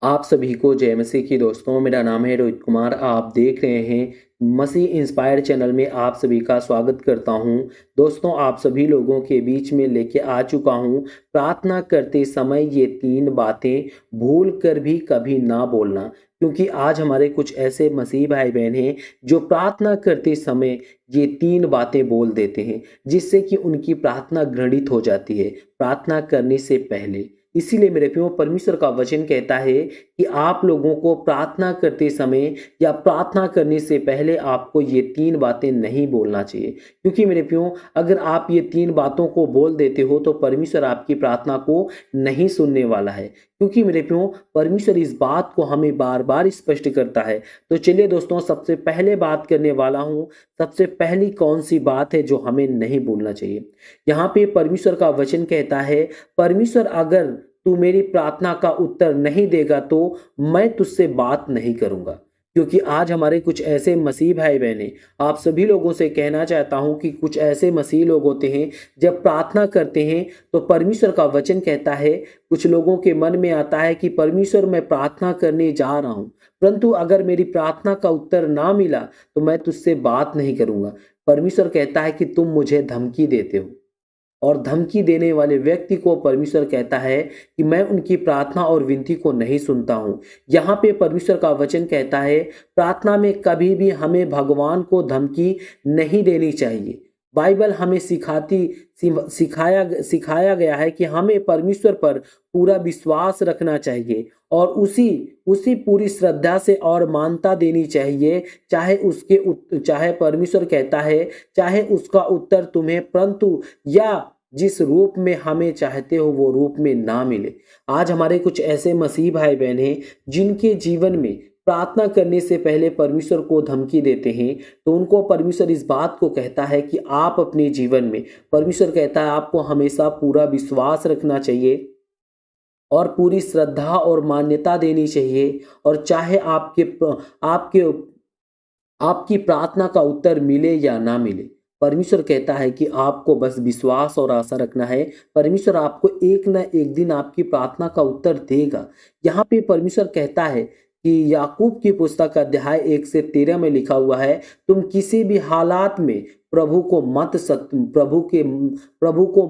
आप सभी को जय मसीह की दोस्तों। मेरा नाम है रोहित कुमार। आप देख रहे हैं मसीह इंस्पायर चैनल में आप सभी का स्वागत करता हूं। दोस्तों, आप सभी लोगों के बीच में लेके आ चुका हूं प्रार्थना करते समय ये 3 बातें भूल कर भी कभी ना बोलना। क्योंकि आज हमारे कुछ ऐसे मसीह भाई बहन हैं जो प्रार्थना करते समय ये 3 बातें बोल देते हैं, जिससे कि उनकी प्रार्थना घृणित हो जाती है प्रार्थना करने से पहले। इसीलिए मेरे प्रियो, परमेश्वर का वचन कहता है कि आप लोगों को प्रार्थना करते समय या प्रार्थना करने से पहले आपको ये 3 बातें नहीं बोलना चाहिए। क्योंकि मेरे प्रियो, अगर आप ये 3 बातों को बोल देते हो तो परमेश्वर आपकी प्रार्थना को नहीं सुनने वाला है। क्योंकि मेरे प्रियो, परमेश्वर इस बात को हमें बार बार स्पष्ट करता है। तो चलिए दोस्तों, सबसे पहले बात करने वाला हूँ। सबसे पहली कौन सी बात है जो हमें नहीं बोलना चाहिए? यहाँ पे परमेश्वर का वचन कहता है, परमेश्वर अगर तू मेरी प्रार्थना का उत्तर नहीं देगा तो मैं तुझसे बात नहीं करूंगा। क्योंकि आज हमारे कुछ ऐसे मसीह भाई बहन, आप सभी लोगों से कहना चाहता हूं कि कुछ ऐसे मसीह लोग होते हैं, जब प्रार्थना करते हैं तो परमेश्वर का वचन कहता है, कुछ लोगों के मन में आता है कि परमेश्वर मैं प्रार्थना करने जा रहा हूं, परंतु अगर मेरी प्रार्थना का उत्तर ना मिला तो मैं तुझसे बात नहीं करूंगा। परमेश्वर कहता है कि तुम मुझे धमकी देते हो। और धमकी देने वाले व्यक्ति को परमेश्वर कहता है कि मैं उनकी प्रार्थना और विनती को नहीं सुनता हूं। यहाँ पे परमेश्वर का वचन कहता है, प्रार्थना में कभी भी हमें भगवान को धमकी नहीं देनी चाहिए। बाइबल हमें सिखाया गया है कि हमें परमेश्वर पर पूरा विश्वास रखना चाहिए और उसी उसी पूरी श्रद्धा से और मानता देनी चाहिए। चाहे परमेश्वर कहता है, चाहे उसका उत्तर तुम्हें परंतु या जिस रूप में हमें चाहते हो वो रूप में ना मिले। आज हमारे कुछ ऐसे मसीह भाई बहन हैं जिनके जीवन में प्रार्थना करने से पहले परमेश्वर को धमकी देते हैं। तो उनको परमेश्वर इस बात को कहता है कि आप अपने जीवन में, परमेश्वर कहता है, आपको हमेशा पूरा विश्वास रखना चाहिए और पूरी श्रद्धा और मान्यता देनी चाहिए। और चाहे आपके आपकी प्रार्थना का उत्तर मिले या ना मिले, परमेश्वर कहता है कि आपको बस विश्वास और आशा रखना है। परमेश्वर आपको एक ना एक दिन आपकी प्रार्थना का उत्तर देगा। यहाँ पे परमेश्वर कहता है कि याकूब की पुस्तक अध्याय 1 से 13 में लिखा हुआ है, तुम किसी भी हालात में प्रभु को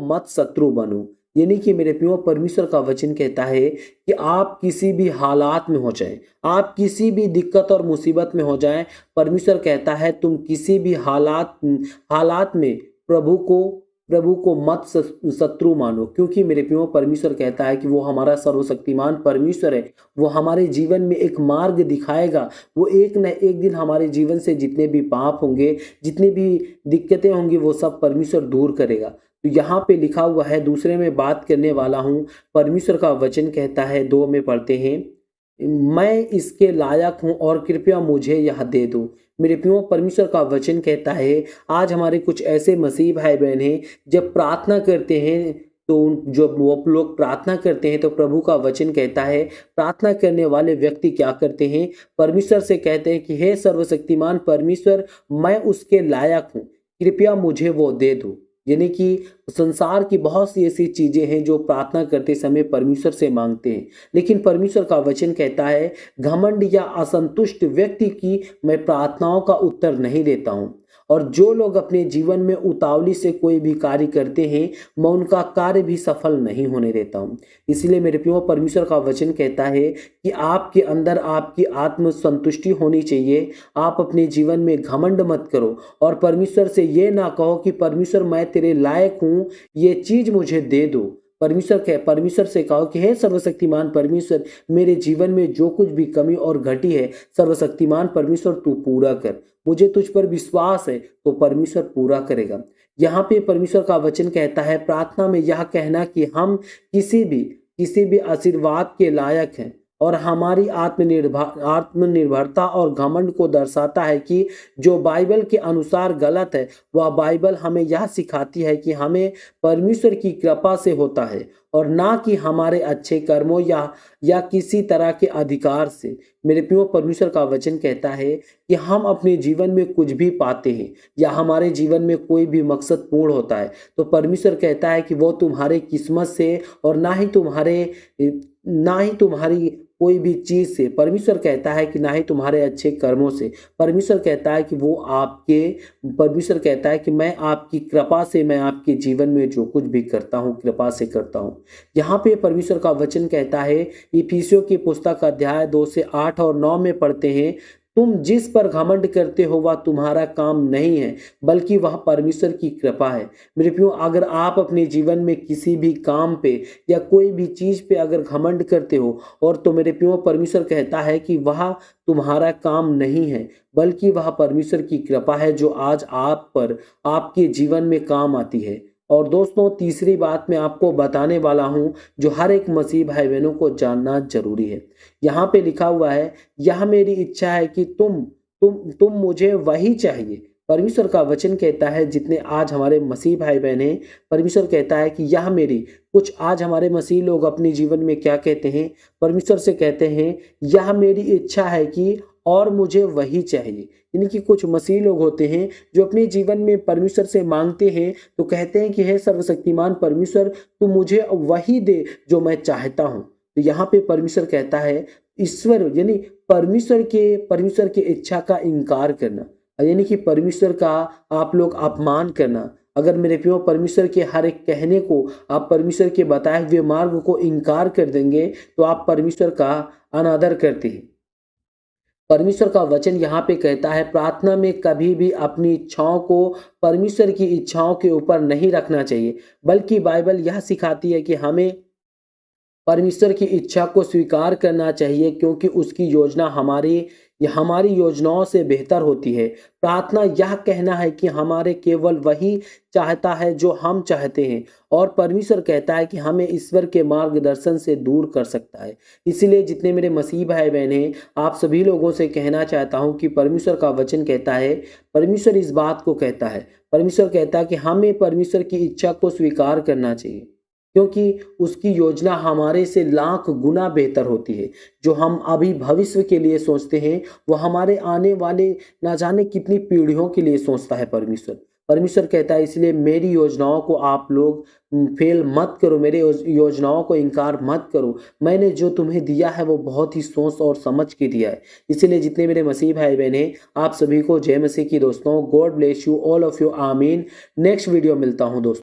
मत शत्रु बनो। यानी कि मेरे प्रियो, परमेश्वर का वचन कहता है कि आप किसी भी हालात में हो जाए, आप किसी भी दिक्कत और मुसीबत में हो जाए, परमेश्वर कहता है तुम किसी भी हालात में प्रभु को मत शत्रु मानो। क्योंकि मेरे प्रियो, परमेश्वर कहता है कि वो हमारा सर्वशक्तिमान परमेश्वर है। वो हमारे जीवन में एक मार्ग दिखाएगा। वो एक न एक दिन हमारे जीवन से जितने भी पाप होंगे, जितनी भी दिक्कतें होंगी, वो सब परमेश्वर दूर करेगा। तो यहाँ पे लिखा हुआ है, दूसरे में बात करने वाला हूँ। परमेश्वर का वचन कहता है, 2 में पढ़ते हैं, मैं इसके लायक हूं और कृपया मुझे यह दे दो। मेरे प्रियो, परमेश्वर का वचन कहता है, आज हमारे कुछ ऐसे मसीह भाई बहन हैं, जब प्रार्थना करते हैं तो जो वो लोग प्रार्थना करते हैं तो प्रभु का वचन कहता है, प्रार्थना करने वाले व्यक्ति क्या करते हैं, परमेश्वर से कहते हैं कि हे सर्वशक्तिमान परमेश्वर, मैं उसके लायक हूँ, कृपया मुझे वो दे दो। यानी कि संसार की बहुत सी ऐसी चीजें हैं जो प्रार्थना करते समय परमेश्वर से मांगते हैं, लेकिन परमेश्वर का वचन कहता है, घमंड या असंतुष्ट व्यक्ति की मैं प्रार्थनाओं का उत्तर नहीं देता हूं। और जो लोग अपने जीवन में उतावली से कोई भी कार्य करते हैं, मैं उनका कार्य भी सफल नहीं होने देता हूं। इसलिए मेरे प्रियो, परमेश्वर का वचन कहता है कि आपके अंदर आपकी आत्म संतुष्टि होनी चाहिए। आप अपने जीवन में घमंड मत करो और परमेश्वर से ये ना कहो कि परमेश्वर मैं तेरे लायक हूं, ये चीज मुझे दे दो। परमेश्वर से कहो कि हे सर्वशक्तिमान परमेश्वर, मेरे जीवन में जो कुछ भी कमी और घटी है, सर्वशक्तिमान परमेश्वर तू पूरा कर। मुझे तुझ पर विश्वास है तो परमेश्वर पूरा करेगा। यहाँ पे परमेश्वर का वचन कहता है, प्रार्थना में यह कहना कि हम किसी भी आशीर्वाद के लायक हैं। और हमारी आत्मनिर्भरता और घमंड को दर्शाता है कि जो बाइबल के अनुसार गलत है, वह बाइबल हमें यह सिखाती है कि हमें परमेश्वर की कृपा से होता है और ना कि हमारे अच्छे कर्मों या किसी तरह के अधिकार से। मेरे प्रियो, परमेश्वर का वचन कहता है कि हम अपने जीवन में कुछ भी पाते हैं या हमारे जीवन में कोई भी मकसद पूर्ण होता है तो परमेश्वर कहता है कि वो तुम्हारे किस्मत से और ना ही तुम्हारी कोई भी चीज से, परमेश्वर कहता है कि ना ही तुम्हारे अच्छे कर्मों से। परमेश्वर कहता है कि वो आपके परमेश्वर कहता है कि मैं आपकी कृपा से, मैं आपके जीवन में जो कुछ भी करता हूँ कृपा से करता हूँ। यहाँ पे परमेश्वर का वचन कहता है, इफिसियों की पुस्तक अध्याय 2 से 8 और 9 में पढ़ते हैं, तुम जिस पर घमंड करते हो वह तुम्हारा काम नहीं है, बल्कि वह परमेश्वर की कृपा है। मेरे प्रियो, अगर आप अपने जीवन में किसी भी काम पे या कोई भी चीज पे अगर घमंड करते हो, और तो मेरे प्रियो परमेश्वर कहता है कि वह तुम्हारा काम नहीं है, बल्कि वह परमेश्वर की कृपा है जो आज आप पर, आपके जीवन में काम आती है। और दोस्तों, तीसरी बात मैं आपको बताने वाला हूं जो हर एक मसीह भाई बहनों को जानना जरूरी है। यहाँ पे लिखा हुआ है, यह मेरी इच्छा है कि तुम मुझे वही चाहिए। परमेश्वर का वचन कहता है, जितने आज हमारे मसीह भाई बहन हैं, परमेश्वर कहता है कि यह मेरी, कुछ आज हमारे मसीह लोग अपने जीवन में क्या कहते हैं, परमेश्वर से कहते हैं, यह मेरी इच्छा है कि, और मुझे वही चाहिए। यानी कि कुछ मसीह लोग होते हैं जो अपने जीवन में परमेश्वर से मांगते हैं तो कहते हैं कि हे सर्वशक्तिमान परमेश्वर, तू मुझे वही दे जो मैं चाहता हूँ। तो यहाँ पे परमेश्वर कहता है, ईश्वर यानी परमेश्वर की इच्छा का इनकार करना, यानी कि परमेश्वर का आप लोग अपमान करना। अगर मेरे प्रियो परमेश्वर के हर एक कहने को, आप परमेश्वर के बताए हुए मार्ग को इनकार कर देंगे तो आप परमेश्वर का अनादर करते हैं। परमेश्वर का वचन यहाँ पे कहता है, प्रार्थना में कभी भी अपनी इच्छाओं को परमेश्वर की इच्छाओं के ऊपर नहीं रखना चाहिए, बल्कि बाइबल यह सिखाती है कि हमें परमेश्वर की इच्छा को स्वीकार करना चाहिए, क्योंकि उसकी योजना हमारी योजनाओं से बेहतर होती है। प्रार्थना यह कहना है कि हमारे केवल वही चाहता है जो हम चाहते हैं, और परमेश्वर कहता है कि हमें ईश्वर के मार्गदर्शन से दूर कर सकता है। इसलिए जितने मेरे मसीह भाई बहन हैं, आप सभी लोगों से कहना चाहता हूं कि परमेश्वर का वचन कहता है, परमेश्वर इस बात को कहता है, परमेश्वर कहता है कि हमें परमेश्वर की इच्छा को स्वीकार करना चाहिए, क्योंकि उसकी योजना हमारे से लाख गुना बेहतर होती है। जो हम अभी भविष्य के लिए सोचते हैं, वो हमारे आने वाले ना जाने कितनी पीढ़ियों के लिए सोचता है परमेश्वर। परमेश्वर कहता है, इसलिए मेरी योजनाओं को आप लोग फेल मत करो, मेरे योजनाओं को इनकार मत करो। मैंने जो तुम्हें दिया है वो बहुत ही सोच और समझ के दिया है। इसलिए जितने मेरे मसीह भाई बहन हैं, आप सभी को जय मसीह की दोस्तों। God bless you all of you, आमीन। नेक्स्ट वीडियो मिलता हूँ दोस्तों।